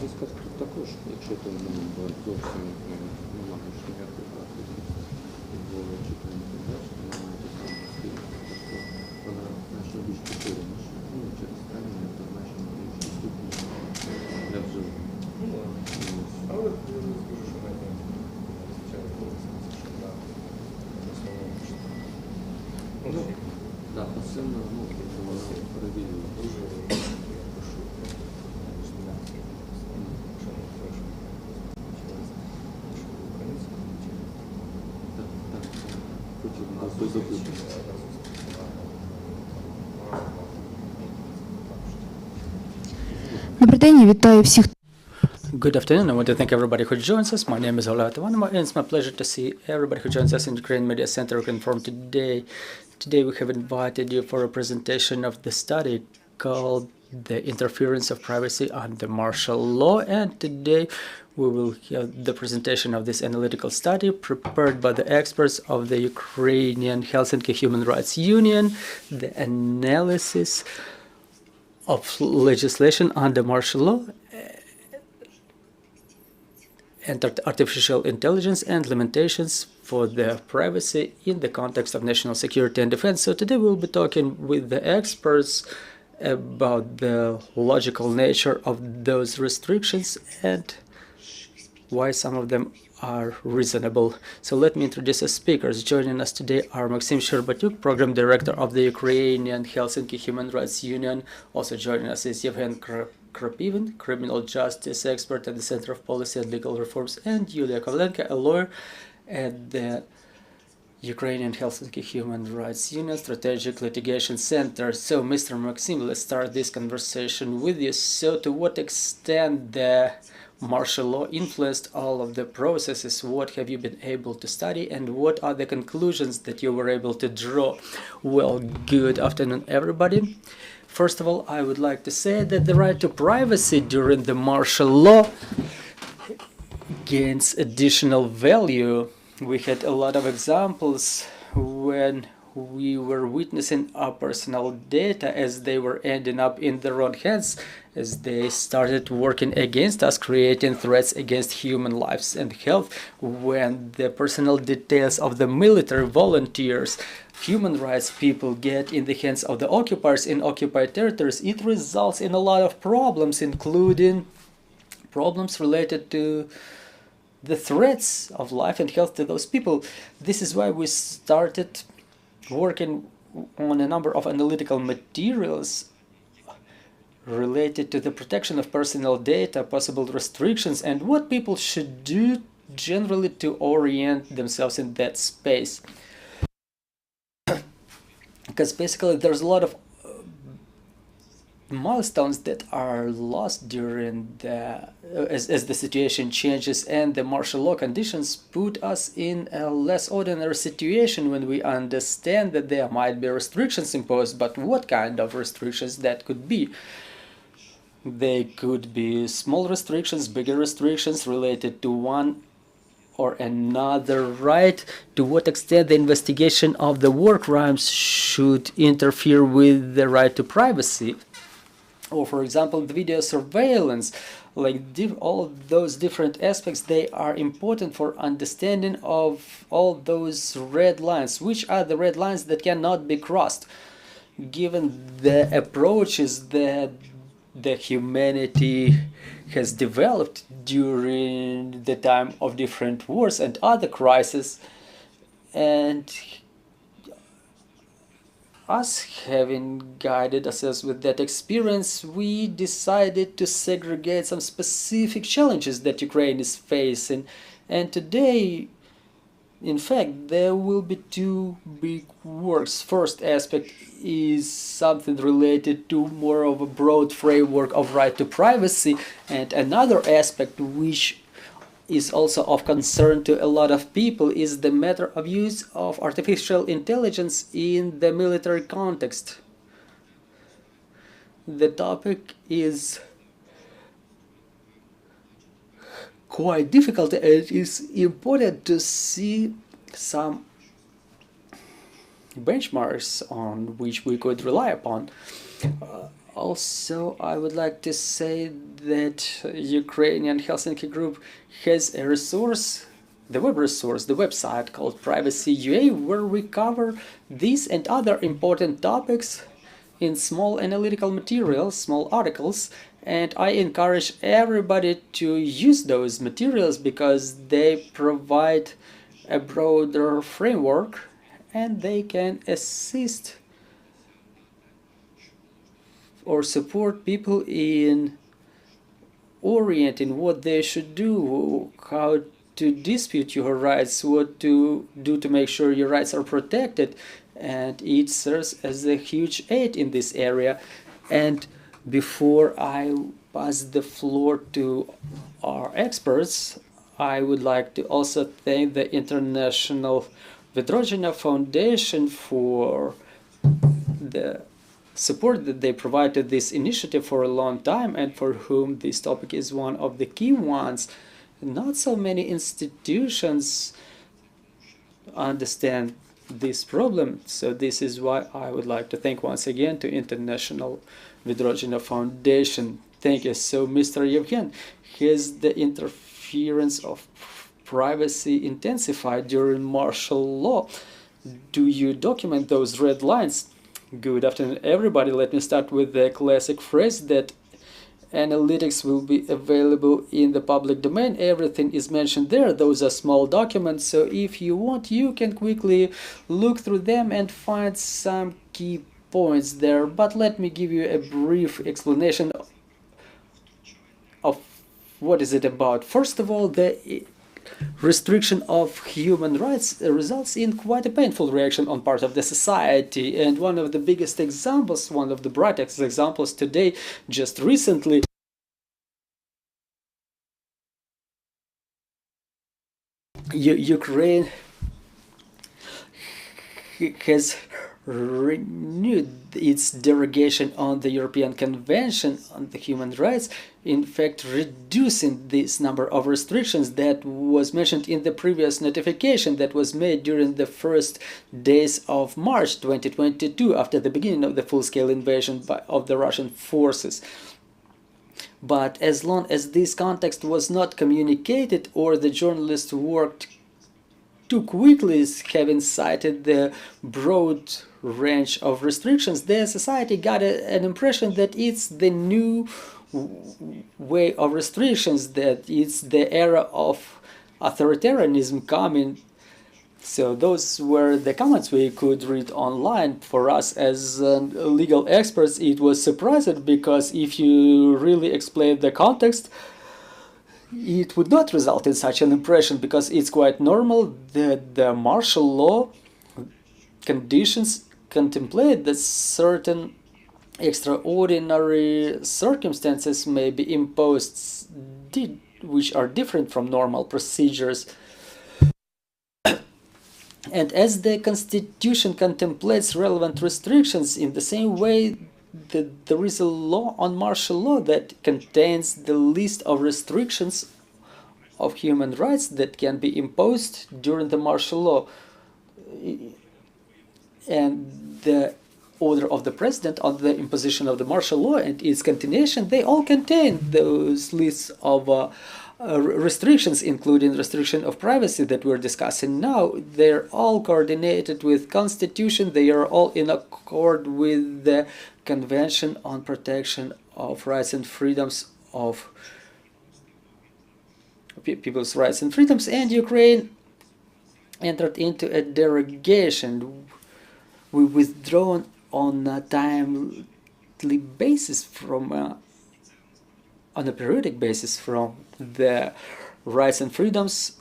Дискат тут також, якщо то зовсім немає ніякої практики, відбуває читання передач, немає такої спільної, тобто вона значно більш поширена, через терміни, то значно більш доступна для вживання. Але я не скажу, що навіть звичайно полиця, що на основному читанні. Так, пасивно, тобто вона перевірює. Дуже я прошу студентів, якщо не прошу, що українську вчили. Так, хотів нас запитати. Добрий день, я вітаю всіх. Good afternoon. I want to thank everybody who joins us. My name is Yuliya Kovalenko, and it's my pleasure to see everybody who joins us in Ukraine Media Center Ukrinform today. Today we have invited you for a presentation of the study called The Interference of Privacy under Martial Law, and today we will have the presentation of this analytical study prepared by the experts of the Ukrainian Helsinki Human Rights Union, the analysis of legislation under martial law and artificial intelligence and limitations for their privacy in the context of national security and defense. So today we'll be talking with the experts about the logical nature of those restrictions and why some of them are reasonable. So let me introduce the speakers. Joining us today are Maksym Shcherbatyuk, Program Director of the Ukrainian Helsinki Human Rights Union. Also joining us is Yevhen Krapyvin, Criminal Justice Expert at the Center of Policy and Legal Reforms, and Yuliya Kovalenko, a lawyer at the Ukrainian Helsinki Human Rights Union Strategic Litigation Center. So, Mr. Maksym, let's start this conversation with you. So, to what extent the martial law influenced all of the processes? What have you been able to study, and what are the conclusions that you were able to draw? Well, good afternoon, everybody. First of all, I would like to say that the right to privacy during the martial law gains additional value. We had a lot of examples when we were witnessing our personal data as they were ending up in the wrong hands, as they started working against us, creating threats against human lives and health. When the personal details of the military volunteers, human rights people get in the hands of the occupiers in occupied territories, it results in a lot of problems, including problems related to the threats of life and health to those people. This is why we started working on a number of analytical materials related to the protection of personal data, possible restrictions, and what people should do generally to orient themselves in that space. Because basically there's a lot of milestones that are lost during as the situation changes, and the martial law conditions put us in a less ordinary situation when we understand that there might be restrictions imposed. But what kind of restrictions that could be? They could be small restrictions, bigger restrictions related to one or another right. To what extent the investigation of the war crimes should interfere with the right to privacy? Or, for example, the video surveillance, like all of those different aspects, they are important for understanding of all those red lines. Which are the red lines that cannot be crossed? Given the approaches that the humanity has developed during the time of different wars and other crises, and us having guided ourselves with that experience, we decided to segregate some specific challenges that Ukraine is facing. And today, in fact, there will be two big works. First aspect is something related to more of a broad framework of right to privacy, and another aspect which is also of concern to a lot of people is the matter of use of artificial intelligence in the military context. The topic is quite difficult, and it is important to see some benchmarks on which we could rely upon. Also, I would like to say that Ukrainian Helsinki group has a resource, the web resource, the website called Privacy UA, where we cover these and other important topics in small analytical materials, small articles, and I encourage everybody to use those materials because they provide a broader framework and they can assist or support people in orienting what they should do, how to dispute your rights, what to do to make sure your rights are protected, and it serves as a huge aid in this area. And before I pass the floor to our experts, I would like to also thank the International Vidrodzina Foundation for the support that they provided this initiative for a long time and for whom this topic is one of the key ones. Not so many institutions understand this problem, so this is why I would like to thank once again to International Vidrodzina Foundation. Thank you. So, Mr. Yevhen, has the interference of privacy intensified during martial law? Do you document those red lines? Good afternoon, everybody. Let me start with the classic phrase that analytics will be available in the public domain. Everything is mentioned there. Those are small documents, so if you want, you can quickly look through them and find some key points there. But let me give you a brief explanation of what is it about. First of all, the restriction of human rights results in quite a painful reaction on part of the society, and one of the biggest examples, one of the brightest examples today, just recently, Ukraine has renewed its derogation on the European Convention on the Human Rights, in fact reducing this number of restrictions that was mentioned in the previous notification that was made during the first days of March 2022 after the beginning of the full-scale invasion of the Russian forces. But as long as this context was not communicated or the journalists worked too quickly, having cited the broad range of restrictions, the society got an impression that it's the new way of restrictions, that it's the era of authoritarianism coming. So those were the comments we could read online. For us as legal experts, it was surprising, because if you really explain the context, it would not result in such an impression, because it's quite normal that the martial law conditions contemplate that certain extraordinary circumstances may be imposed which are different from normal procedures. And as the Constitution contemplates relevant restrictions, in the same way that there is a law on martial law that contains the list of restrictions of human rights that can be imposed during the martial law. And the order of the president on the imposition of the martial law and its continuation, they all contain those lists of restrictions, including restriction of privacy that we're discussing now. They're all coordinated with Constitution. They are all in accord with the Convention on Protection of Rights and Freedoms of People's Rights and Freedoms, and Ukraine entered into a derogation. We withdrawn on a timely basis from on a periodic basis from the rights and freedoms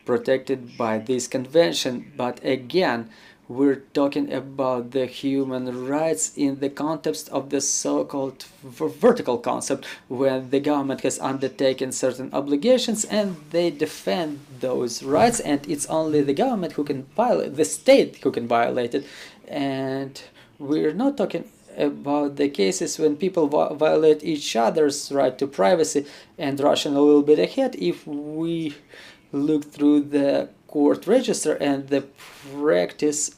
protected by this convention. But again, we're talking about the human rights in the context of the so-called vertical concept, when the government has undertaken certain obligations and they defend those rights, and it's only the government who can violate, the state who can violate it. And we're not talking about the cases when people violate each other's right to privacy, and rushing a little bit ahead, if we look through the court register and the practice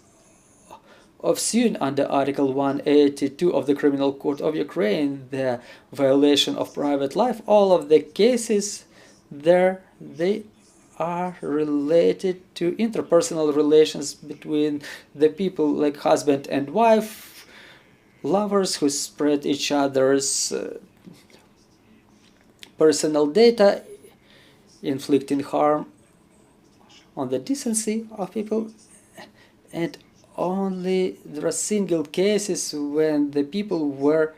of suing under Article 182 of the Criminal Code of Ukraine the violation of private life, all of the cases there, they are related to interpersonal relations between the people, like husband and wife, lovers who spread each other's personal data, inflicting harm on the decency of people. And only there are single cases when the people were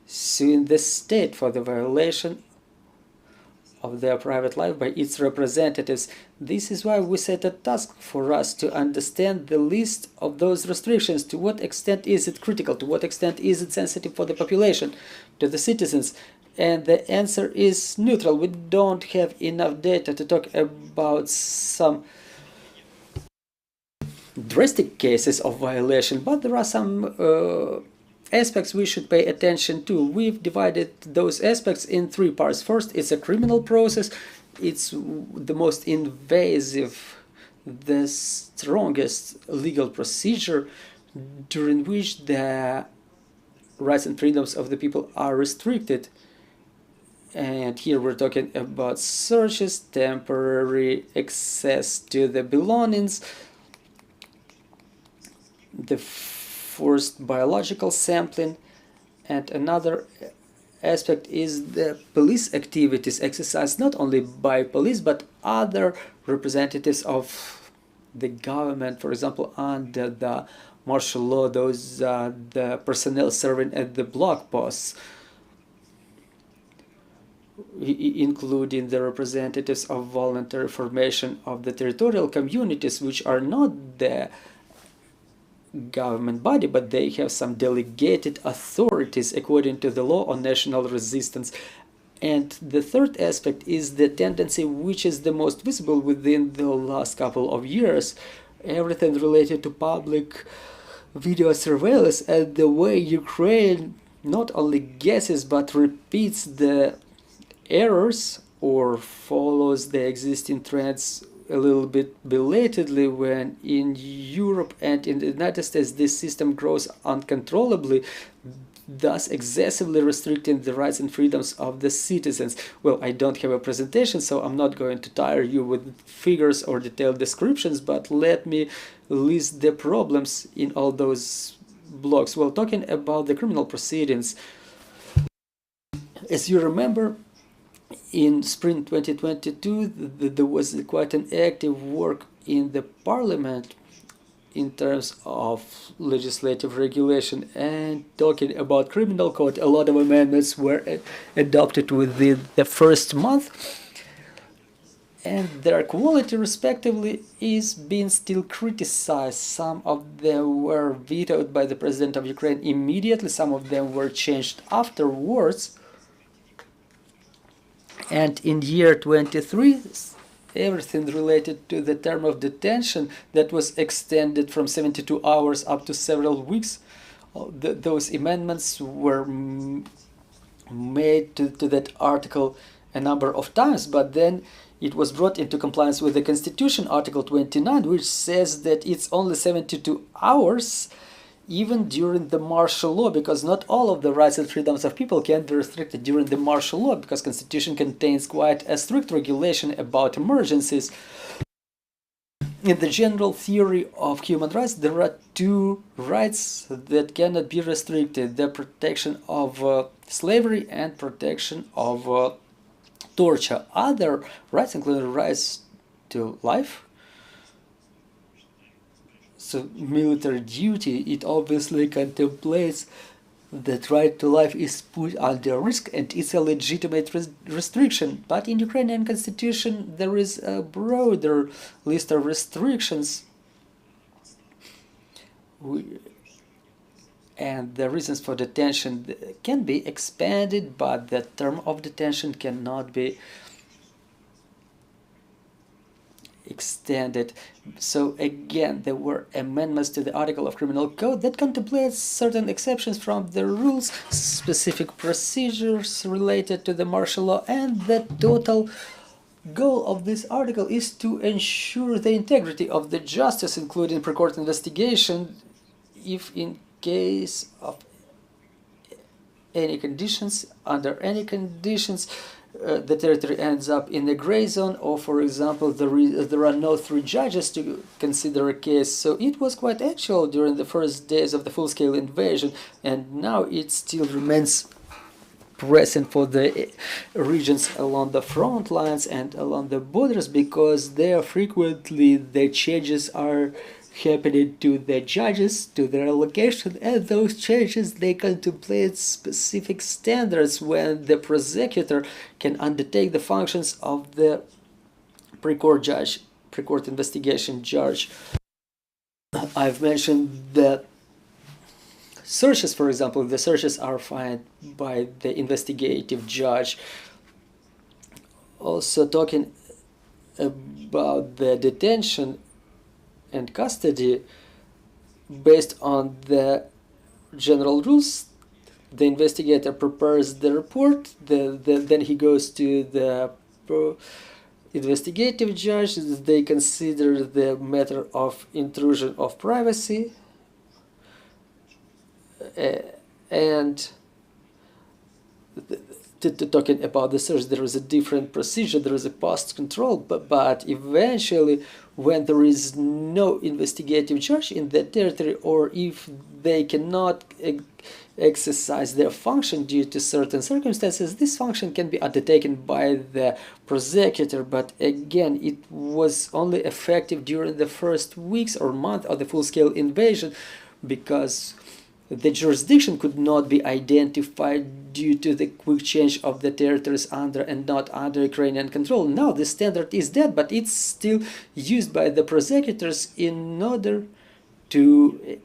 suing the state for the violation of their private life by its representatives. This is why we set a task for us to understand the list of those restrictions. To what extent is it critical? To what extent is it sensitive for the population, to the citizens? And the answer is neutral. We don't have enough data to talk about some drastic cases of violation, but there are some aspects we should pay attention to. We've divided those aspects in three parts. First, it's a criminal process. It's the most invasive, the strongest legal procedure during which the rights and freedoms of the people are restricted. And here we're talking about searches, temporary access to the belongings, the forced biological sampling, and another aspect is the police activities exercised not only by police but other representatives of the government. For example, under the martial law, those the personnel serving at the block posts, including the representatives of voluntary formation of the territorial communities, which are not the government body, but they have some delegated authorities according to the law on national resistance. And the third aspect is the tendency which is the most visible within the last couple of years, everything related to public video surveillance and the way Ukraine not only guesses but repeats the errors or follows the existing trends a little bit belatedly, when in Europe and in the United States this system grows uncontrollably, thus excessively restricting the rights and freedoms of the citizens. Well, I don't have a presentation, so I'm not going to tire you with figures or detailed descriptions, but let me list the problems in all those blocks. Well, talking about the criminal proceedings, as you remember, in spring 2022, there was quite an active work in the parliament in terms of legislative regulation. And talking about criminal code, a lot of amendments were adopted within the first month, and their quality respectively is being still criticized. Some of them were vetoed by the President of Ukraine immediately, some of them were changed afterwards. And in year 23, everything related to the term of detention that was extended from 72 hours up to several weeks, those amendments were made to that article a number of times, but then it was brought into compliance with the Constitution, Article 29, which says that it's only 72 hours even during the martial law, because not all of the rights and freedoms of people can be restricted during the martial law, because Constitution contains quite a strict regulation about emergencies. In the general theory of human rights, there are two rights that cannot be restricted: the protection of slavery and protection of torture. Other rights, including rights to life, so military duty, it obviously contemplates that right to life is put under risk, and it's a legitimate restriction. But in Ukrainian constitution there is a broader list of restrictions, and the reasons for detention can be expanded, but the term of detention cannot be extended. So again, there were amendments to the article of criminal code that contemplates certain exceptions from the rules, specific procedures related to the martial law, and the total goal of this article is to ensure the integrity of the justice, including pre-court investigation, if in case of any conditions, under any conditions, the territory ends up in a gray zone, or for example there are no 3 judges to consider a case. So it was quite actual during the first days of the full-scale invasion, and now it still remains present for the regions along the front lines and along the borders, because there frequently the changes are happening to the judges, to their location, and those changes, they contemplate specific standards when the prosecutor can undertake the functions of the pre-court judge, pre-court investigation judge. I've mentioned that searches, for example, the searches are filed by the investigative judge. Also talking about the detention and custody, based on the general rules, the investigator prepares the report, then he goes to the investigative judge, they consider the matter of intrusion of privacy, and talking about the search, there is a different procedure, there is a post control, but eventually when there is no investigative judge in that territory, or if they cannot exercise their function due to certain circumstances, this function can be undertaken by the prosecutor. But again, it was only effective during the first weeks or month of the full-scale invasion, because the jurisdiction could not be identified due to the quick change of the territories under and not under Ukrainian control. Now the standard is dead, but it's still used by the prosecutors in order to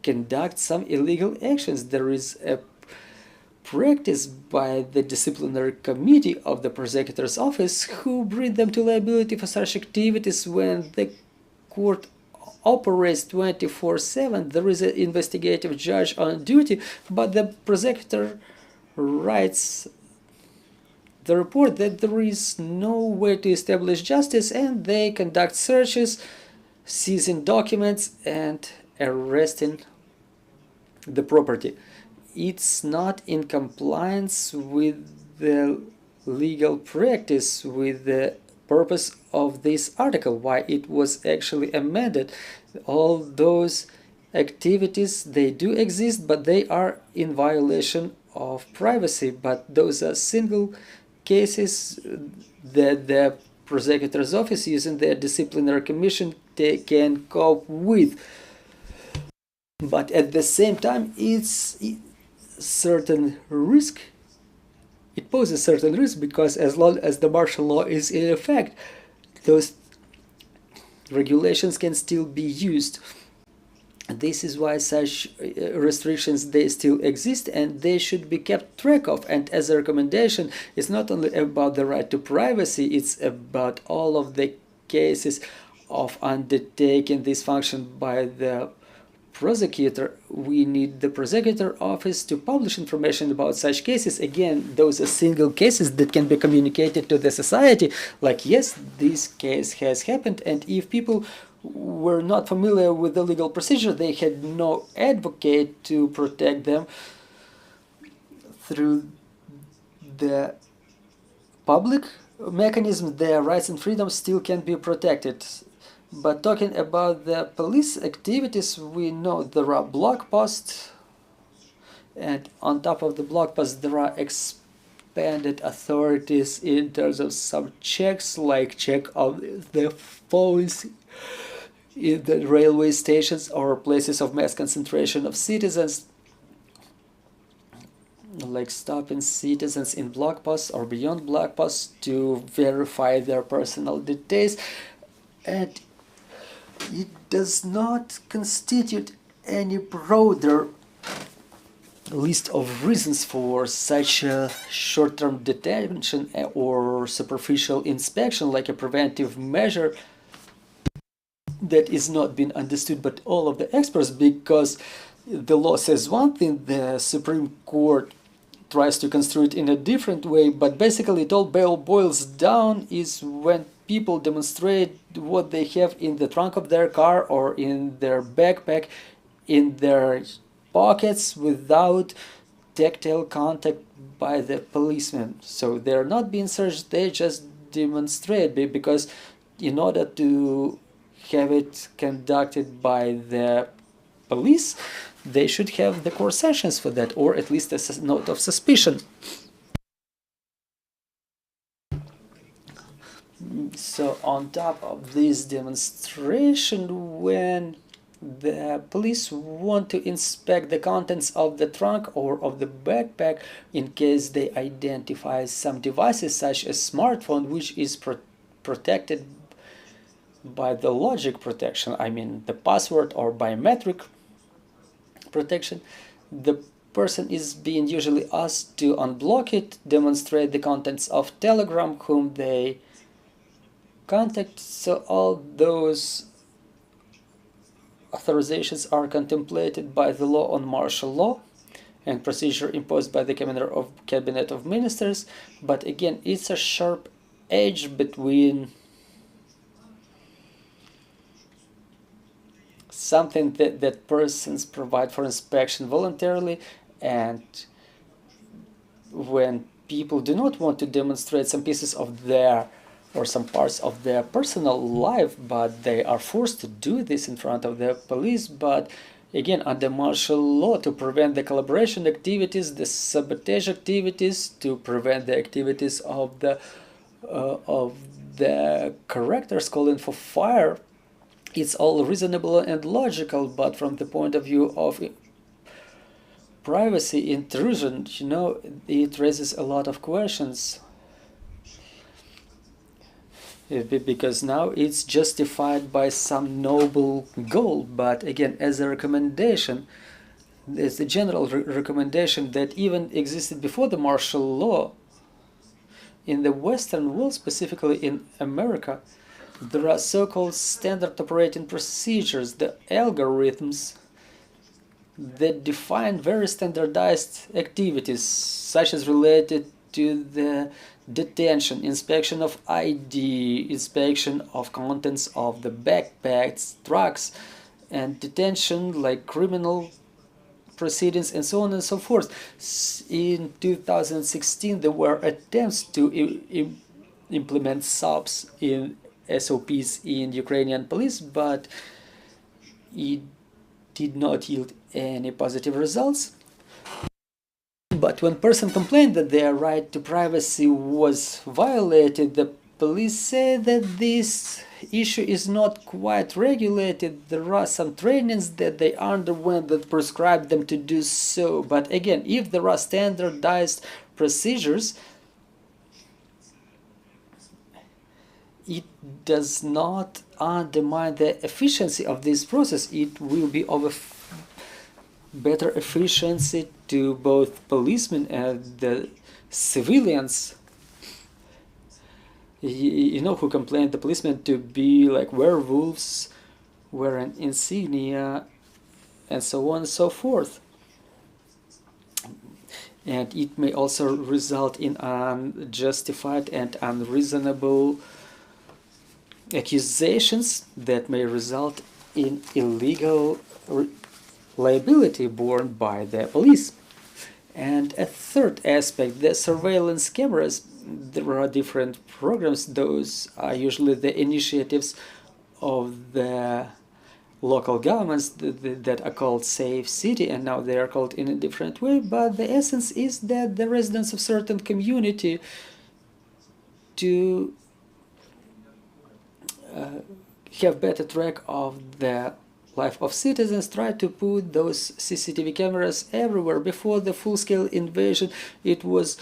conduct some illegal actions. There is a practice by the disciplinary committee of the prosecutor's office who bring them to liability for such activities when the court operates 24/7. There is an investigative judge on duty, but the prosecutor writes the report that there is no way to establish justice, and they conduct searches, seizing documents and arresting the property. It's not in compliance with the legal practice, with the purpose of this article, why it was actually amended. All those activities, they do exist, but they are in violation of privacy. But those are single cases that the prosecutor's office, using their disciplinary commission, they can cope with. But at the same time, it's certain risk. It poses certain risk, because as long as the martial law is in effect, those regulations can still be used. This is why such restrictions, they still exist, and they should be kept track of. And as a recommendation, it's not only about the right to privacy, it's about all of the cases of undertaking this function by the prosecutor. We need the prosecutor office to publish information about such cases. Again, those are single cases that can be communicated to the society, like, yes, this case has happened, and if people were not familiar with the legal procedure, they had no advocate to protect them, through the public mechanism, their rights and freedoms still can be protected. But talking about the police activities, we know there are blog posts, and on top of the blog posts there are expanded authorities in terms of some checks, like check of the phones in the railway stations or places of mass concentration of citizens, like stopping citizens in blog posts or beyond blog posts to verify their personal details. And it does not constitute any broader list of reasons for such a short-term detention or superficial inspection, like a preventive measure that is not being understood by all of the experts, because the law says one thing, the Supreme Court tries to construe it in a different way, but basically it all boils down is when people demonstrate what they have in the trunk of their car or in their backpack, in their pockets, without tactile contact by the policeman. So they're not being searched, they just demonstrate, because in order to have it conducted by the police, they should have the court sanctions for that, or at least a note of suspicion. So on top of this demonstration, when the police want to inspect the contents of the trunk or of the backpack in case they identify some devices such as smartphone, which is protected by the logic protection, I mean the password or biometric protection, the person is being usually asked to unblock it, demonstrate the contents of Telegram, whom they contact. So all those authorizations are contemplated by the law on martial law and procedure imposed by the Cabinet of Ministers. But again, it's a sharp edge between something that persons provide for inspection voluntarily, and when people do not want to demonstrate some pieces of their or some parts of their personal life, but they are forced to do this in front of the police. But again, under martial law, to prevent the collaboration activities, the sabotage activities, to prevent the activities of the characters calling for fire, it's all reasonable and logical. But from the point of view of privacy intrusion, you know, it raises a lot of questions. Because now it's justified by some noble goal, but again, as a recommendation, there's a general recommendation that even existed before the martial law. In the Western world, specifically in America, there are so-called standard operating procedures, the algorithms, that define very standardized activities, such as related to the detention, inspection of ID, inspection of contents of the backpacks, trucks, and detention like criminal proceedings and so on and so forth. In 2016, there were attempts to implement SOPs in Ukrainian police, but it did not yield any positive results. But when person complained that their right to privacy was violated, the police say that this issue is not quite regulated. There are some trainings that they underwent that prescribe them to do so. But again, if there are standardized procedures, it does not undermine the efficiency of this process. It will be of a better efficiency to both policemen and the civilians, you know, who complained the policemen to be like werewolves, wearing insignia, and so on and so forth. And it may also result in unjustified and unreasonable accusations that may result in illegal liability borne by the police. And a third aspect, the surveillance cameras. There are different programs. Those are usually the initiatives of the local governments that are called Safe City, and now they are called in a different way. But the essence is that the residents of certain community to have better track of the life of citizens, try to put those CCTV cameras everywhere. Before the full-scale invasion, it was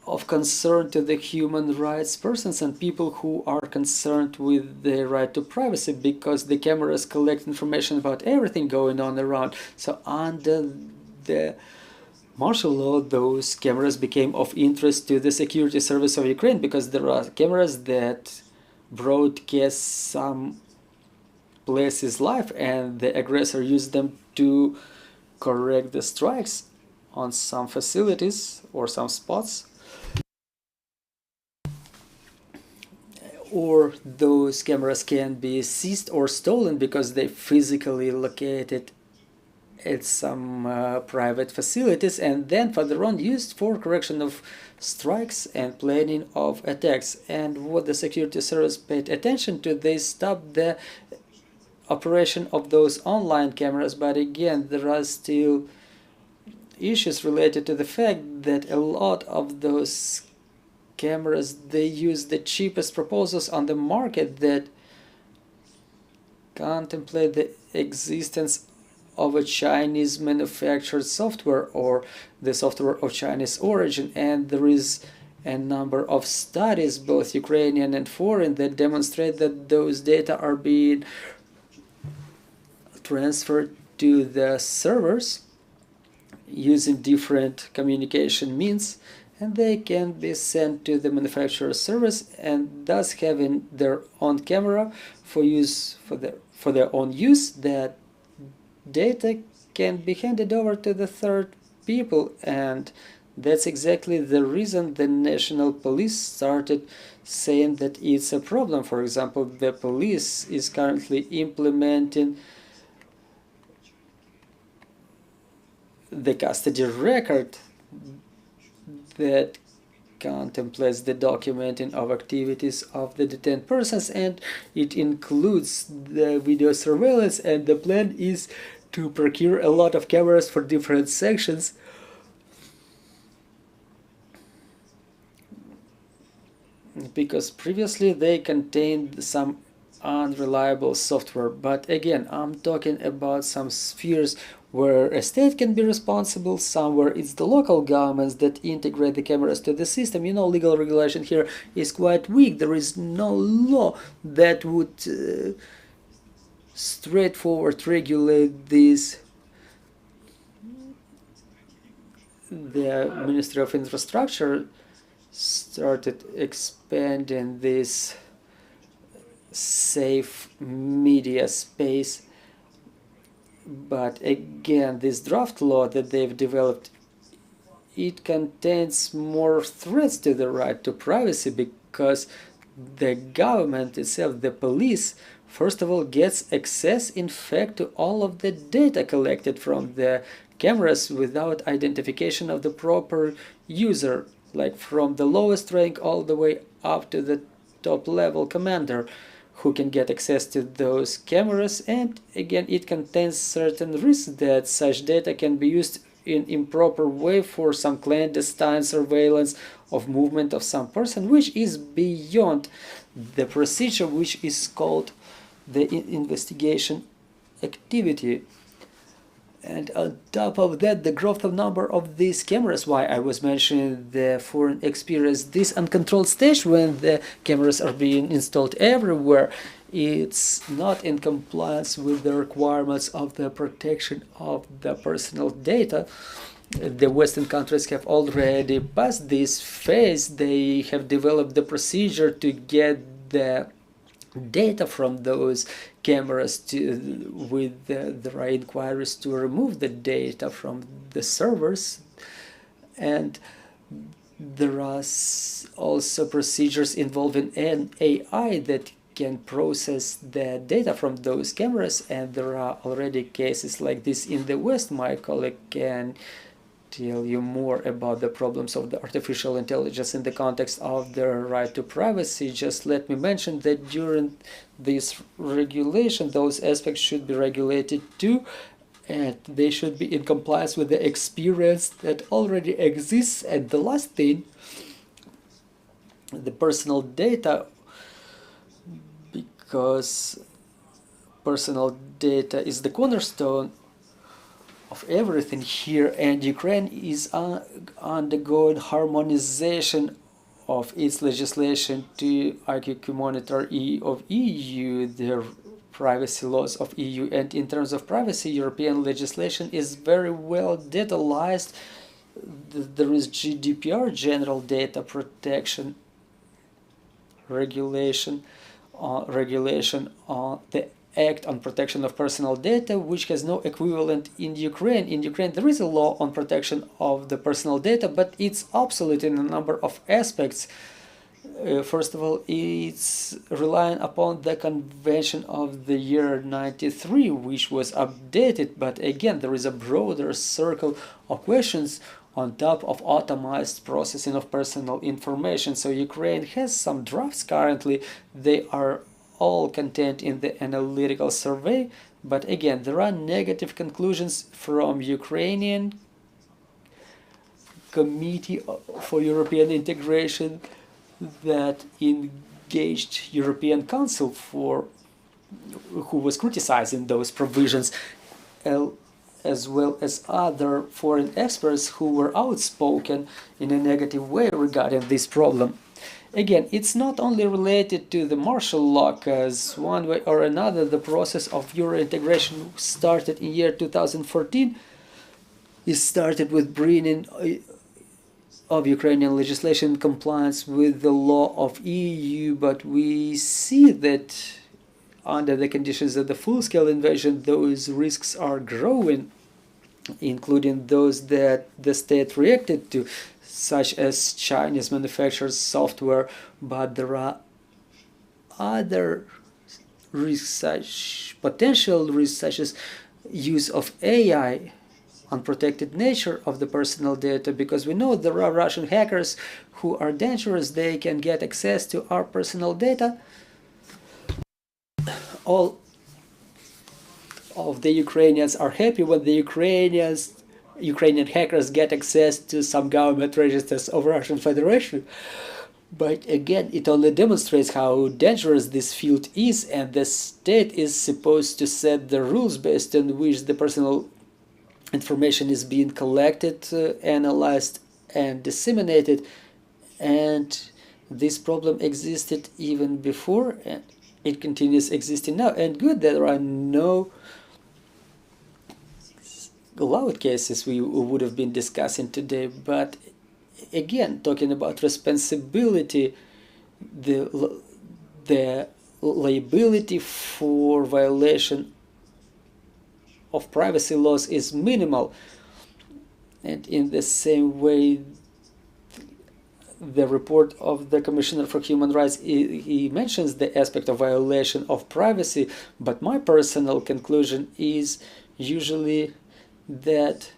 of concern to the human rights persons and people who are concerned with the right to privacy, because the cameras collect information about everything going on around. So under the martial law, those cameras became of interest to the security service of Ukraine, because there are cameras that broadcast some place's life and the aggressor used them to correct the strikes on some facilities or some spots, or those cameras can be seized or stolen because they physically located at some private facilities and then further on used for correction of strikes and planning of attacks. And what the security service paid attention to, they stopped the operation of those online cameras. But again, there are still issues related to the fact that a lot of those cameras, they use the cheapest proposals on the market that contemplate the existence of a Chinese manufactured software or the software of Chinese origin. And there is a number of studies, both Ukrainian and foreign, that demonstrate that those data are being transferred to the servers using different communication means, and they can be sent to the manufacturer's service, and thus having their own camera for use for their own use, that data can be handed over to the third people. And that's exactly the reason the national police started saying that it's a problem. For example, the police is currently implementing the custody record that contemplates the documenting of activities of the detained persons, and it includes the video surveillance, and the plan is to procure a lot of cameras for different sections because previously they contained some unreliable software. But again, I'm talking about some spheres where a state can be responsible, somewhere it's the local governments that integrate the cameras to the system. You know, legal regulation here is quite weak. There is no law that would straightforward regulate this. The Ministry of Infrastructure started expanding this safe media space. But again, this draft law that they've developed, it contains more threats to the right to privacy, because the government itself, the police, first of all, gets access, in fact, to all of the data collected from the cameras without identification of the proper user, like from the lowest rank all the way up to the top level commander, who can get access to those cameras. And again, it contains certain risks that such data can be used in improper way for some clandestine surveillance of movement of some person, which is beyond the procedure which is called the investigation activity. And on top of that, the growth of number of these cameras, why I was mentioning the foreign experience, this uncontrolled stage when the cameras are being installed everywhere, it's not in compliance with the requirements of the protection of the personal data. The Western countries have already passed this phase. They have developed the procedure to get the data from those cameras with the right inquiries to remove the data from the servers. And there are also procedures involving an AI that can process the data from those cameras, and there are already cases like this in the West. My colleague can tell you more about the problems of the artificial intelligence in the context of the right to privacy. Just let me mention that during this regulation, those aspects should be regulated too, and they should be in compliance with the experience that already exists. And the last thing, the personal data, because personal data is the cornerstone of everything here, and Ukraine is undergoing harmonization of its legislation to IQQ monitor of EU, the privacy laws of EU. And in terms of privacy, European legislation is very well detailed. There is GDPR, General Data Protection Regulation on the Act on Protection of Personal Data, which has no equivalent in Ukraine. In Ukraine, there is a law on protection of the personal data, but it's obsolete in a number of aspects. First of all, it's relying upon the convention of the year 93, which was updated, but again, there is a broader circle of questions on top of automized processing of personal information. So Ukraine has some drafts currently. They are all contained in the analytical survey, but again, there are negative conclusions from Ukrainian Committee for European Integration that engaged European Council who was criticizing those provisions, as well as other foreign experts who were outspoken in a negative way regarding this problem. Again, it's not only related to the martial law, because one way or another the process of Euro integration started in year 2014. It started with bringing of Ukrainian legislation in compliance with the law of EU, but we see that under the conditions of the full-scale invasion, those risks are growing, including those that the state reacted to, such as Chinese manufactured software, but there are other risks, potential risks, such as use of AI, unprotected nature of the personal data, because we know there are Russian hackers who are dangerous. They can get access to our personal data. All of the Ukrainians are happy when the Ukrainian hackers get access to some government registers of Russian Federation. But again, it only demonstrates how dangerous this field is, and the state is supposed to set the rules based on which the personal information is being collected, analyzed, and disseminated. And this problem existed even before, and it continues existing now. And good that there are no loud cases we would have been discussing today, but again, talking about responsibility, the liability for violation of privacy laws is minimal. And in the same way, the report of the Commissioner for Human Rights, he mentions the aspect of violation of privacy, but my personal conclusion is usually that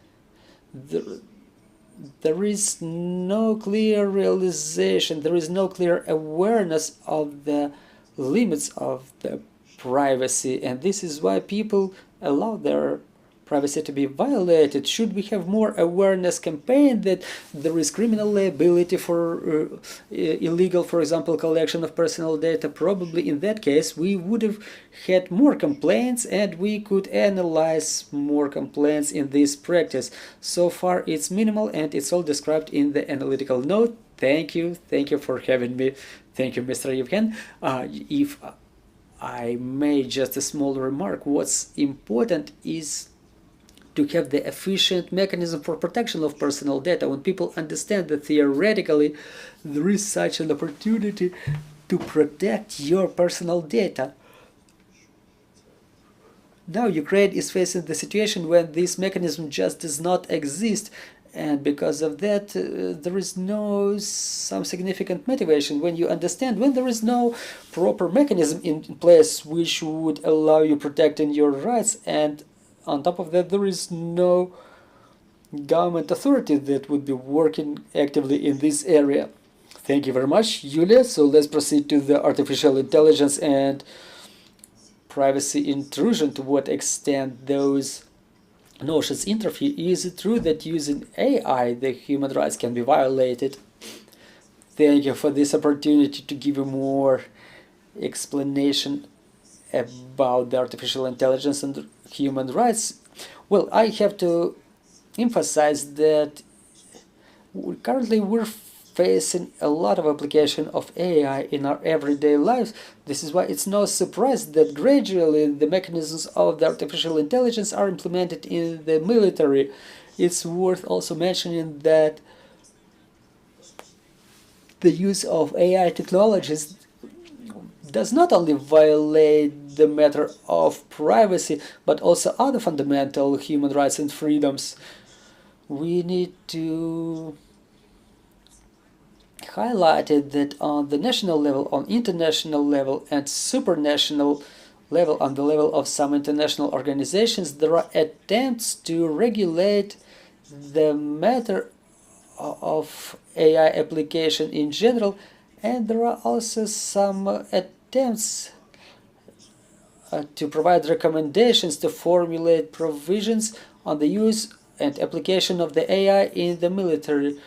there is no clear realization, there is no clear awareness of the limits of the privacy, and this is why people allow their privacy to be violated. Should we have more awareness campaign that there is criminal liability for illegal, for example, collection of personal data? Probably in that case we would have had more complaints, and we could analyze more complaints in this practice. So far it's minimal, and it's all described in the analytical note. Thank you for having me. Thank you, Mr. Yevhen. If I made just a small remark, what's important is to have the efficient mechanism for protection of personal data. When people understand that theoretically there is such an opportunity to protect your personal data. Now Ukraine is facing the situation when this mechanism just does not exist, and because of that there is no some significant motivation. When you understand, when there is no proper mechanism in place which would allow you protecting your rights, and on top of that there is no government authority that would be working actively in this area. Thank you very much, Yulia. So let's proceed to the artificial intelligence and privacy intrusion. To what extent those notions interfere? Is it true that using AI the human rights can be violated? Thank you for this opportunity to give you more explanation about the artificial intelligence and human rights. Well, I have to emphasize that currently we're facing a lot of application of AI in our everyday lives. This is why it's no surprise that gradually the mechanisms of the artificial intelligence are implemented in the military. It's worth also mentioning that the use of AI technologies does not only violate the matter of privacy, but also other fundamental human rights and freedoms. We need to highlight it that on the national level, on international level, and supranational level, on the level of some international organizations, there are attempts to regulate the matter of AI application in general, and there are also some attempts to provide recommendations to formulate provisions on the use and application of the AI in the military.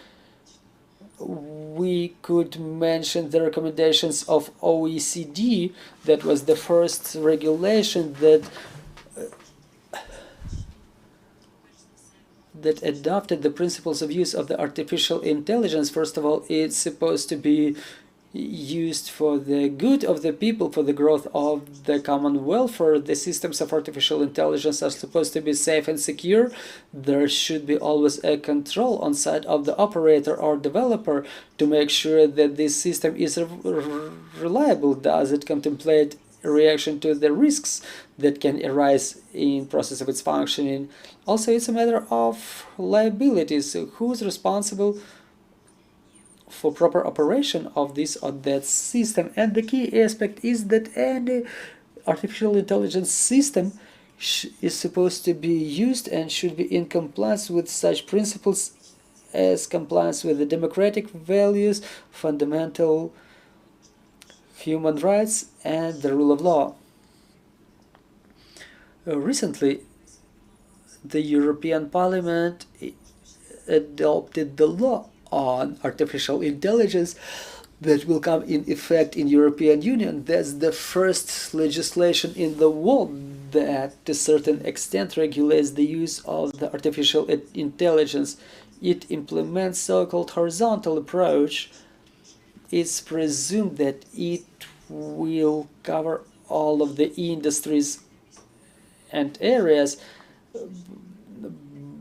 We could mention the recommendations of OECD. That was the first regulation that adopted the principles of use of the artificial intelligence. First of all, it's supposed to be used for the good of the people, for the growth of the common welfare. The systems of artificial intelligence are supposed to be safe and secure. There should be always a control on side of the operator or developer to make sure that this system is reliable. Does it contemplate a reaction to the risks that can arise in process of its functioning? Also, it's a matter of liabilities. Who's responsible for proper operation of this or that system? And the key aspect is that any artificial intelligence system is supposed to be used and should be in compliance with such principles as compliance with the democratic values, fundamental human rights, and the rule of law. Recently, the European Parliament adopted the law on artificial intelligence that will come in effect in European Union. That's the first legislation in the world that to a certain extent regulates the use of the artificial intelligence. It implements so-called horizontal approach. It's presumed that it will cover all of the industries and areas,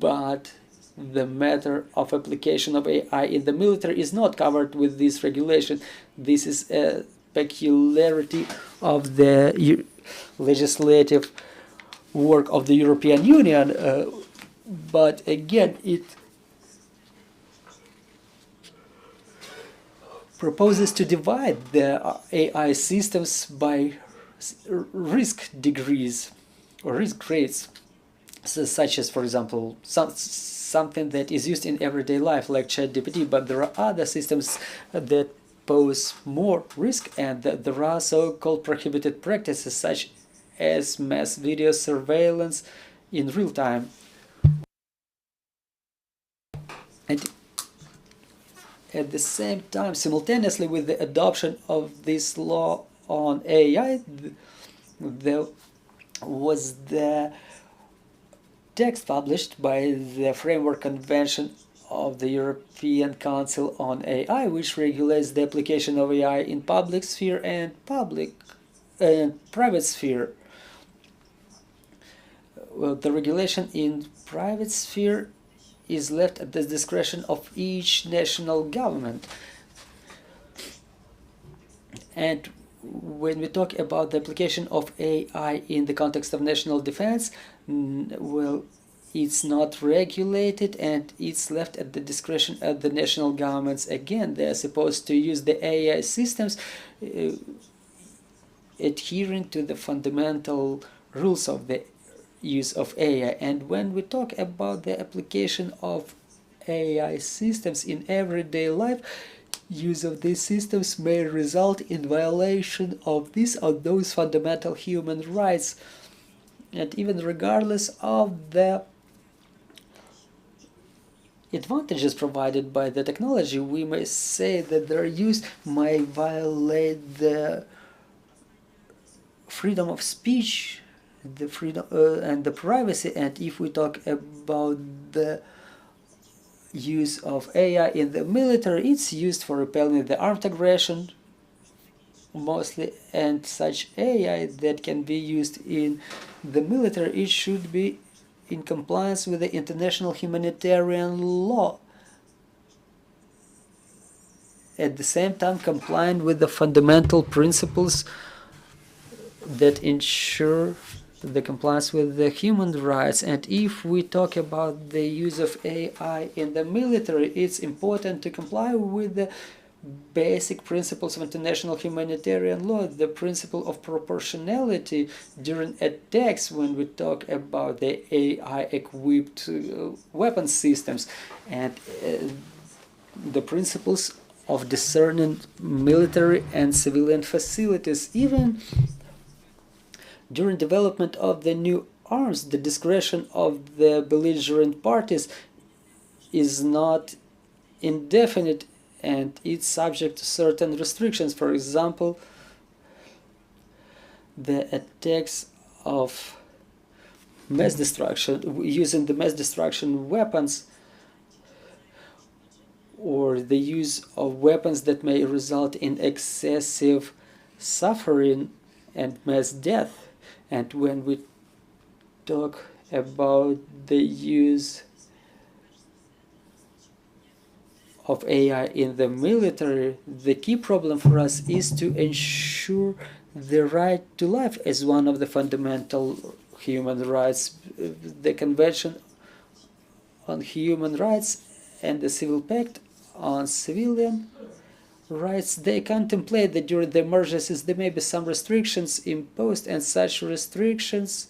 but the matter of application of AI in the military is not covered with this regulation. This is a peculiarity of the legislative work of the European Union, but again, it proposes to divide the AI systems by risk degrees or risk grades, such as, for example, something that is used in everyday life like ChatGPT, but there are other systems that pose more risk, and there are so-called prohibited practices such as mass video surveillance in real time. And at the same time, simultaneously with the adoption of this law on AI, there was the text published by the Framework Convention of the European Council on AI, which regulates the application of AI in public sphere and private sphere. Well, the regulation in private sphere is left at the discretion of each national government. And when we talk about the application of AI in the context of national defense, well, it's not regulated and it's left at the discretion of the national governments. Again, they're supposed to use the AI systems adhering to the fundamental rules of the use of AI. And when we talk about the application of AI systems in everyday life, use of these systems may result in violation of this or those fundamental human rights. And even regardless of the advantages provided by the technology, we may say that their use might violate the freedom of speech, the freedom and the privacy. And if we talk about the use of AI in the military, it's used for repelling the armed aggression mostly, and such AI that can be used in the military, it should be in compliance with the international humanitarian law, at the same time compliant with the fundamental principles that ensure the compliance with the human rights. And if we talk about the use of AI in the military, it's important to comply with the basic principles of international humanitarian law, the principle of proportionality during attacks when we talk about the AI-equipped weapon systems, and the principles of discerning military and civilian facilities. Even during development of the new arms, the discretion of the belligerent parties is not indefinite, and it's subject to certain restrictions. For example, the attacks of mass destruction, using the mass destruction weapons, or the use of weapons that may result in excessive suffering and mass death. And when we talk about the use of AI in the military, the key problem for us is to ensure the right to life as one of the fundamental human rights. The Convention on Human Rights and the Civil Pact on Civilian Rights, they contemplate that during the emergencies there may be some restrictions imposed, and such restrictions,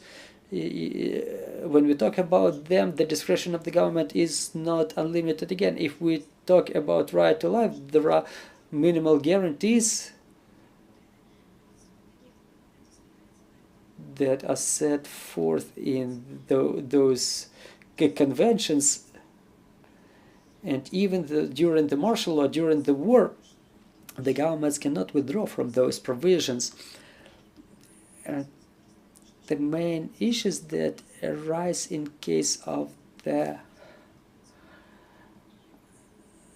when we talk about them, the discretion of the government is not unlimited. Again, if we talk about right to life, there are minimal guarantees that are set forth in those conventions. And even during the martial law, during the war, the governments cannot withdraw from those provisions. The main issues that arise in case of the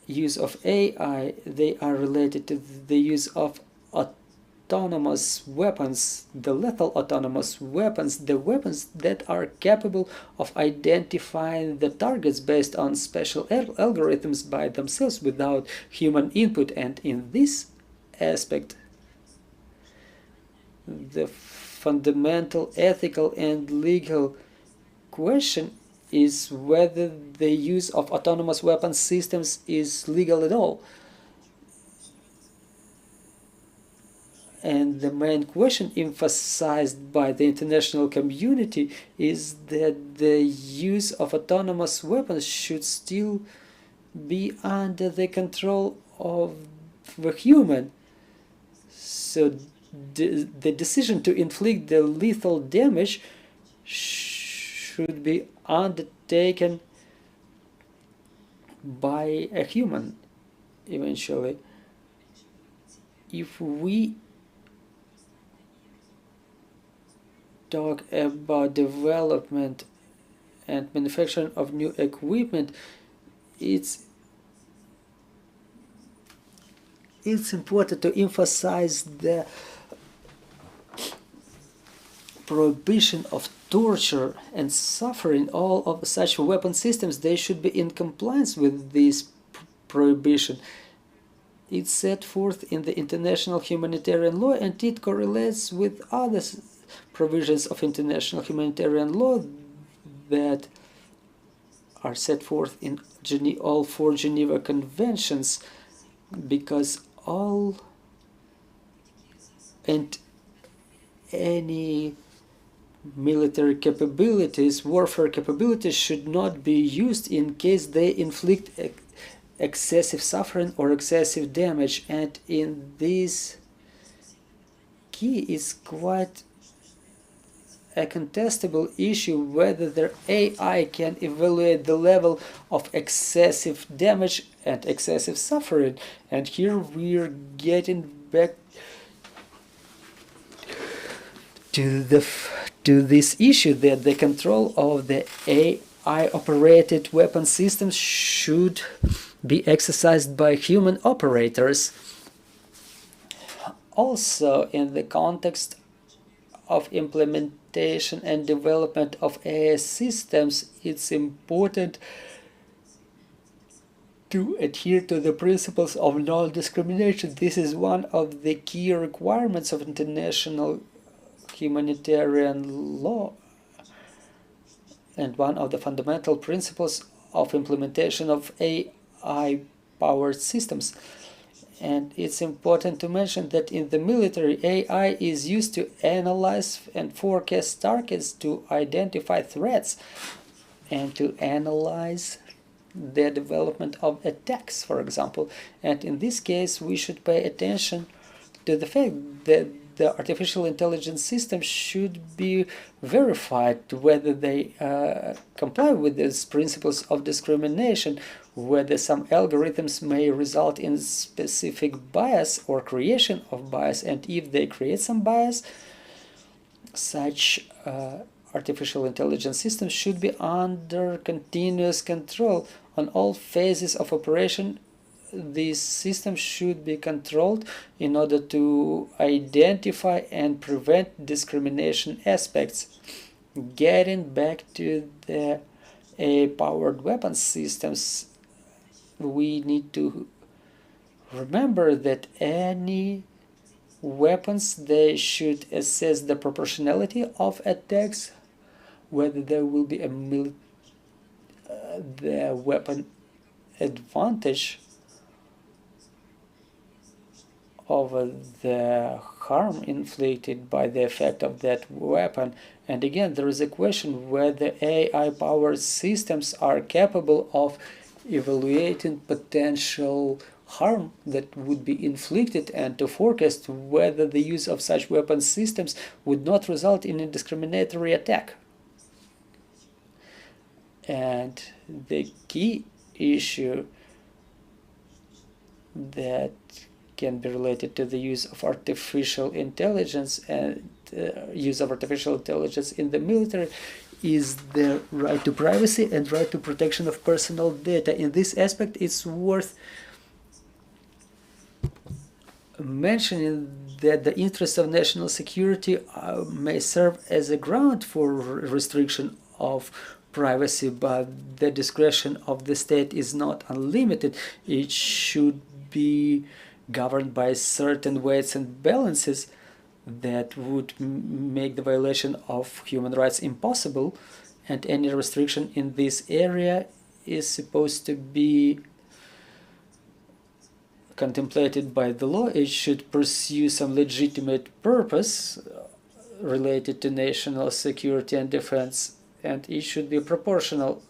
use of AI, they are related to the use of autonomous weapons, the lethal autonomous weapons, the weapons that are capable of identifying the targets based on special algorithms by themselves without human input. And in this aspect, the fundamental ethical and legal question is whether the use of autonomous weapon systems is legal at all. And the main question emphasized by the international community is that the use of autonomous weapons should still be under the control of the human. So the decision to inflict the lethal damage should be undertaken by a human eventually. If we talk about development and manufacturing of new equipment, it's important to emphasize the prohibition of torture and suffering. All of such weapon systems, they should be in compliance with this prohibition. It's set forth in the international humanitarian law, and it correlates with other provisions of international humanitarian law that are set forth in all 4 Geneva Conventions, because all and any military capabilities, warfare capabilities, should not be used in case they inflict excessive suffering or excessive damage. And in this key is quite a contestable issue whether the AI can evaluate the level of excessive damage and excessive suffering. And here we're getting back to this issue that the control of the AI-operated weapon systems should be exercised by human operators. Also, in the context of implementation and development of AI systems, it's important to adhere to the principles of non-discrimination. This is one of the key requirements of international humanitarian law and one of the fundamental principles of implementation of AI-powered systems. And it's important to mention that in the military, AI is used to analyze and forecast targets, to identify threats, and to analyze the development of attacks, for example. And in this case, we should pay attention to the fact that the artificial intelligence systems should be verified whether they comply with these principles of discrimination, whether some algorithms may result in specific bias or creation of bias, and if they create some bias, such artificial intelligence systems should be under continuous control on all phases of operation. These systems should be controlled in order to identify and prevent discrimination aspects. Getting back to the AI-powered weapon systems, we need to remember that any weapons, they should assess the proportionality of attacks, whether there will be the weapon advantage over the harm inflicted by the effect of that weapon. And again, there is a question whether AI-powered systems are capable of evaluating potential harm that would be inflicted and to forecast whether the use of such weapon systems would not result in a discriminatory attack. And the key issue that can be related to the use of artificial intelligence and use of artificial intelligence in the military is the right to privacy and right to protection of personal data. In this aspect, it's worth mentioning that the interests of national security may serve as a ground for restriction of privacy, but the discretion of the state is not unlimited. It should be governed by certain weights and balances that would make the violation of human rights impossible, and any restriction in this area is supposed to be contemplated by the law. It should pursue some legitimate purpose related to national security and defense, and it should be proportional.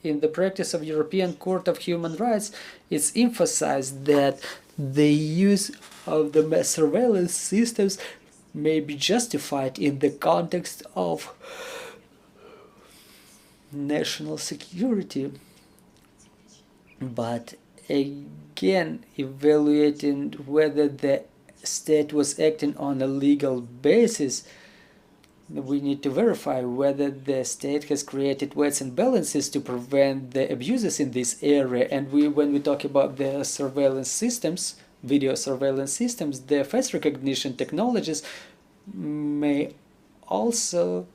In the practice of European Court of Human Rights, it's emphasized that the use of the mass surveillance systems may be justified in the context of national security. But again, evaluating whether the state was acting on a legal basis, we need to verify whether the state has created weights and balances to prevent the abuses in this area. And when we talk about the surveillance systems, video surveillance systems, the face recognition technologies may also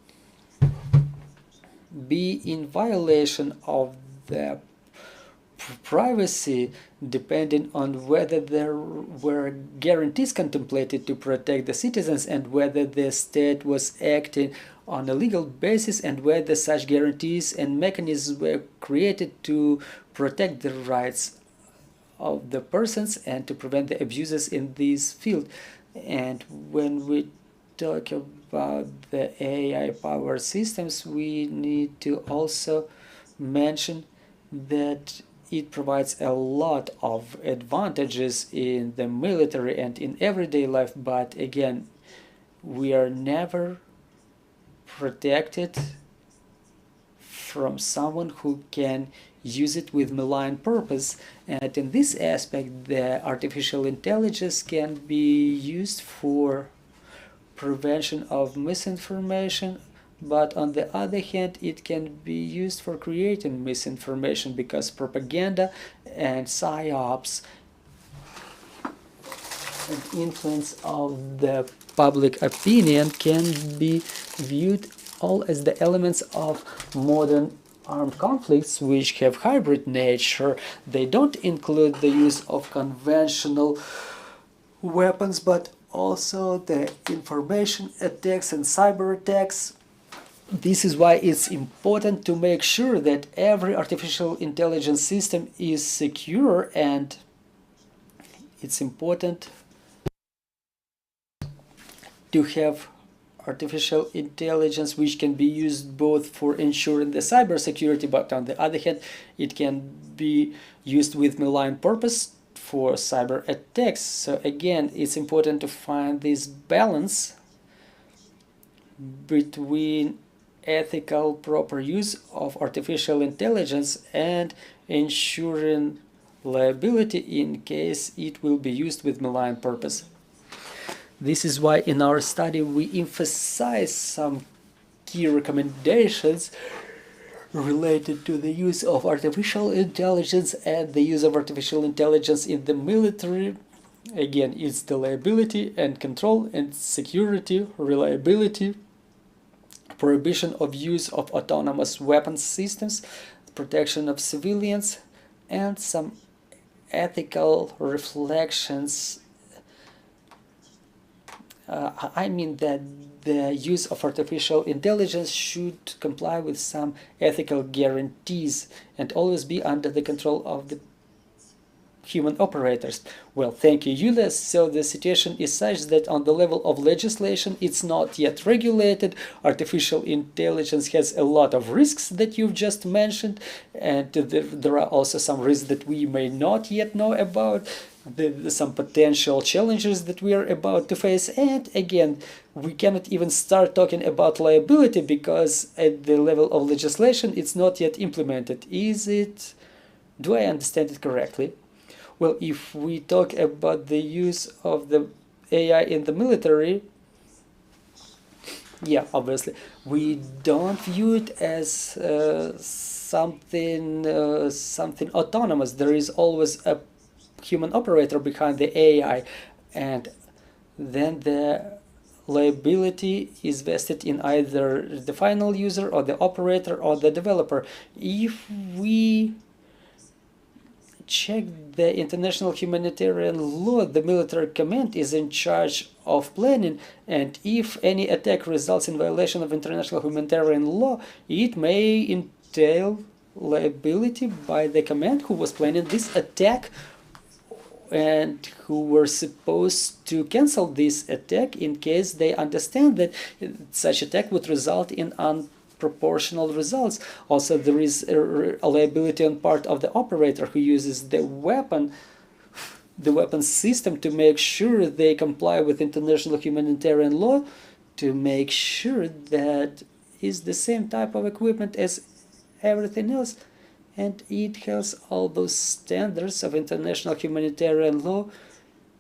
be in violation of the privacy, depending on whether there were guarantees contemplated to protect the citizens and whether the state was acting on a legal basis and whether such guarantees and mechanisms were created to protect the rights of the persons and to prevent the abuses in this field. And when we talk about the AI-powered systems, we need to also mention that it provides a lot of advantages in the military and in everyday life, but again, we are never protected from someone who can use it with malign purpose. And in this aspect, the artificial intelligence can be used for prevention of misinformation, but on the other hand, it can be used for creating misinformation, because propaganda and psyops and influence of the public opinion can be viewed all as the elements of modern armed conflicts which have hybrid nature. They don't include the use of conventional weapons, but also the information attacks and cyber attacks. This is why it's important to make sure that every artificial intelligence system is secure, and it's important to have artificial intelligence which can be used both for ensuring the cybersecurity, but on the other hand, it can be used with malign purpose for cyber attacks. So again, it's important to find this balance between ethical proper use of artificial intelligence and ensuring liability in case it will be used with malign purpose. This is why in our study we emphasize some key recommendations related to the use of artificial intelligence and the use of artificial intelligence in the military. Again, it's the liability and control and security, reliability, prohibition of use of autonomous weapons systems, protection of civilians, and some ethical reflections. I mean that the use of artificial intelligence should comply with some ethical guarantees and always be under the control of the human operators. Well, thank you, Yuliya. So the situation is such that on the level of legislation, it's not yet regulated. Artificial intelligence has a lot of risks that you've just mentioned, and there are also some risks that we may not yet know about. Some potential challenges that we are about to face, and again, we cannot even start talking about liability because at the level of legislation, it's not yet implemented. Is it? Do I understand it correctly? Well, if we talk about the use of the AI in the military, yeah, obviously, we don't view it as something autonomous. There is always a human operator behind the AI, and then the liability is vested in either the final user or the operator or the developer. If we check the international humanitarian law, the military command is in charge of planning, and if any attack results in violation of international humanitarian law, it may entail liability by the command who was planning this attack and who were supposed to cancel this attack in case they understand that such attack would result in unproportional results. Also, there is a liability on part of the operator who uses the weapon system to make sure they comply with international humanitarian law, to make sure that it's the same type of equipment as everything else, and it has all those standards of international humanitarian law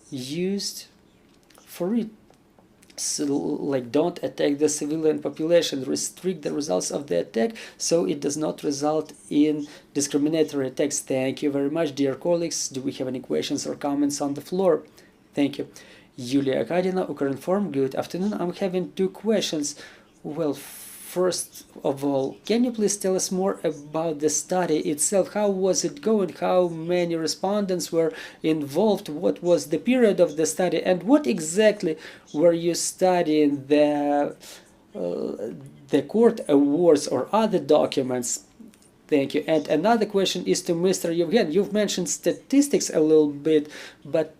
used for it. So, like, don't attack the civilian population, restrict the results of the attack so it does not result in discriminatory attacks. Thank you very much, dear colleagues. Do we have any questions or comments on the floor? Thank you. Yuliya Kovalenko, Ukrinform, good afternoon. I'm having two questions. Well, first of all, can you please tell us more about the study itself? How was it going? How many respondents were involved? What was the period of the study? And what exactly were you studying? The court awards or other documents? Thank you. And another question is to Mr. Yevhen. You've mentioned statistics a little bit, but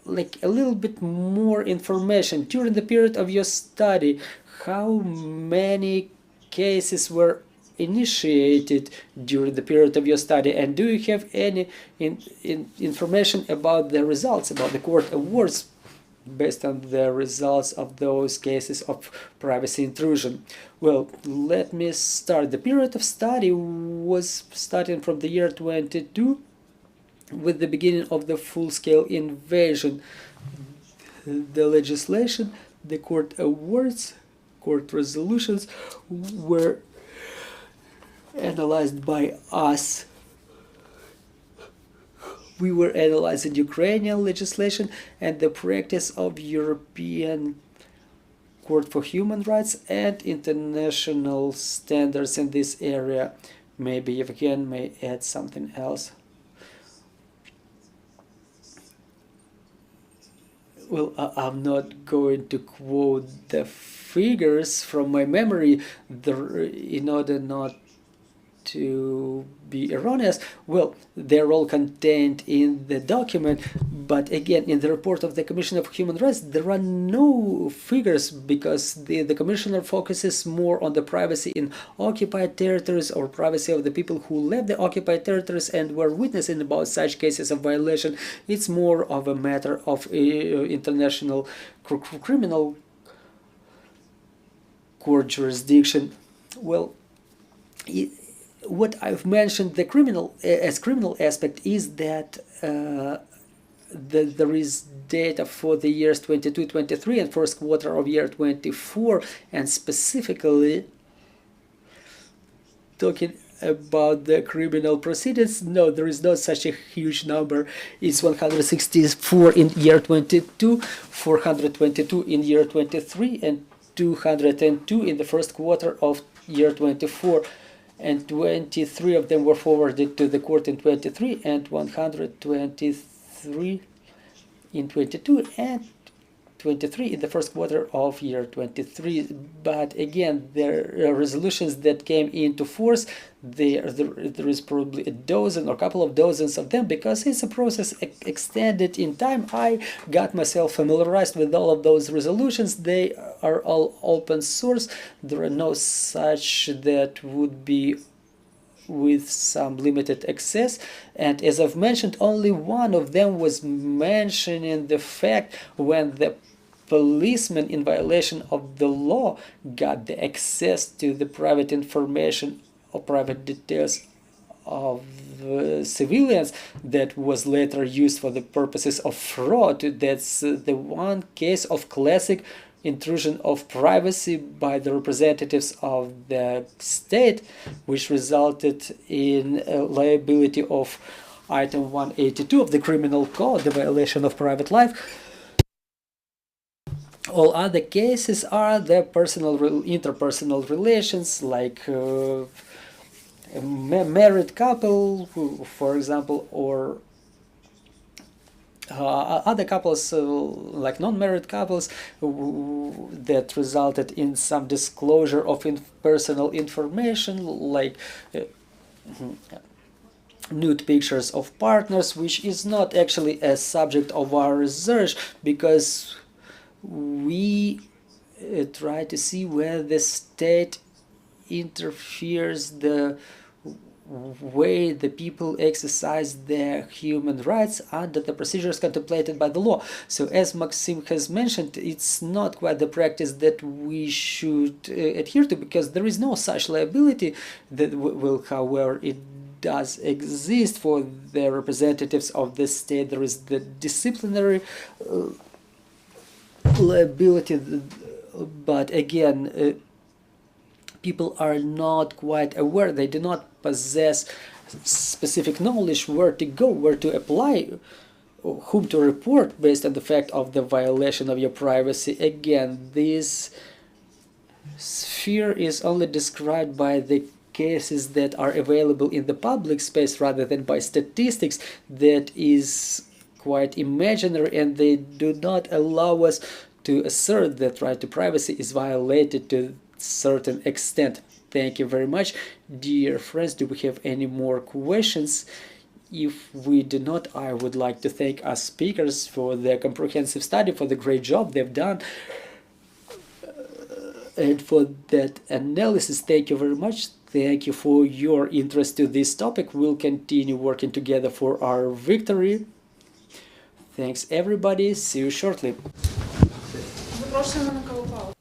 like a little bit more information. During the period of your study, how many cases were initiated during the period of your study, and do you have any information about the results, about the court awards based on the results of those cases of privacy intrusion? Well, let me start. The period of study was starting from the year 22 with the beginning of the full-scale invasion. The legislation, the court awards, court resolutions were analyzed by us. We were analyzing Ukrainian legislation and the practice of European Court for Human Rights and international standards in this area. Maybe Yevhen may add something else. well, I'm not going to quote the figures from my memory in order not to be erroneous. Well, they're all contained in the document, but again, in the report of the Commission of Human Rights, there are no figures because the Commissioner focuses more on the privacy in occupied territories or privacy of the people who left the occupied territories and were witnessing about such cases of violation. It's more of a matter of international criminal court jurisdiction. Well, what I've mentioned the criminal aspect is that there is data for the years 22-23 and first quarter of year 24, and specifically talking about the criminal proceedings. No, there is not such a huge number. It's 164 in year 22, 422 in year 23, and 202 in the first quarter of year 24. And 23 of them were forwarded to the court in 23, and 123 in 22, and 23 in the first quarter of year 23. But again, there are resolutions that came into force. There is probably a dozen or a couple of dozens of them, because it's a process extended in time. I got myself familiarized with all of those resolutions. They are all open source. There are no such that would be with some limited access, and as I've mentioned, only one of them was mentioning the fact when the policeman in violation of the law got the access to the private information or private details of civilians that was later used for the purposes of fraud. That's the one case of classic intrusion of privacy by the representatives of the state, which resulted in liability of item 182 of the criminal code, the violation of private life. All other cases are the interpersonal relations, like a married couple, for example, or other couples, like non-married couples, that resulted in some disclosure of personal information, like nude pictures of partners, which is not actually a subject of our research, because we try to see where the state interferes the way the people exercise their human rights under the procedures contemplated by the law. So as Maksym has mentioned, it's not quite the practice that we should adhere to, because there is no such liability. That will, however, it does exist for the representatives of the state. There is the disciplinary liability, but again, people are not quite aware. They do not possess specific knowledge where to go, where to apply, whom to report based on the fact of the violation of your privacy. Again, this sphere is only described by the cases that are available in the public space rather than by statistics. That is quite imaginary, and they do not allow us to assert that right to privacy is violated to a certain extent. Thank you very much. Dear friends, do we have any more questions? If we do not, I would like to thank our speakers for their comprehensive study, for the great job they've done, and for that analysis. Thank you very much. Thank you for your interest to this topic. We'll continue working together for our victory. Thanks everybody. See you shortly. Запрошуємо на каву.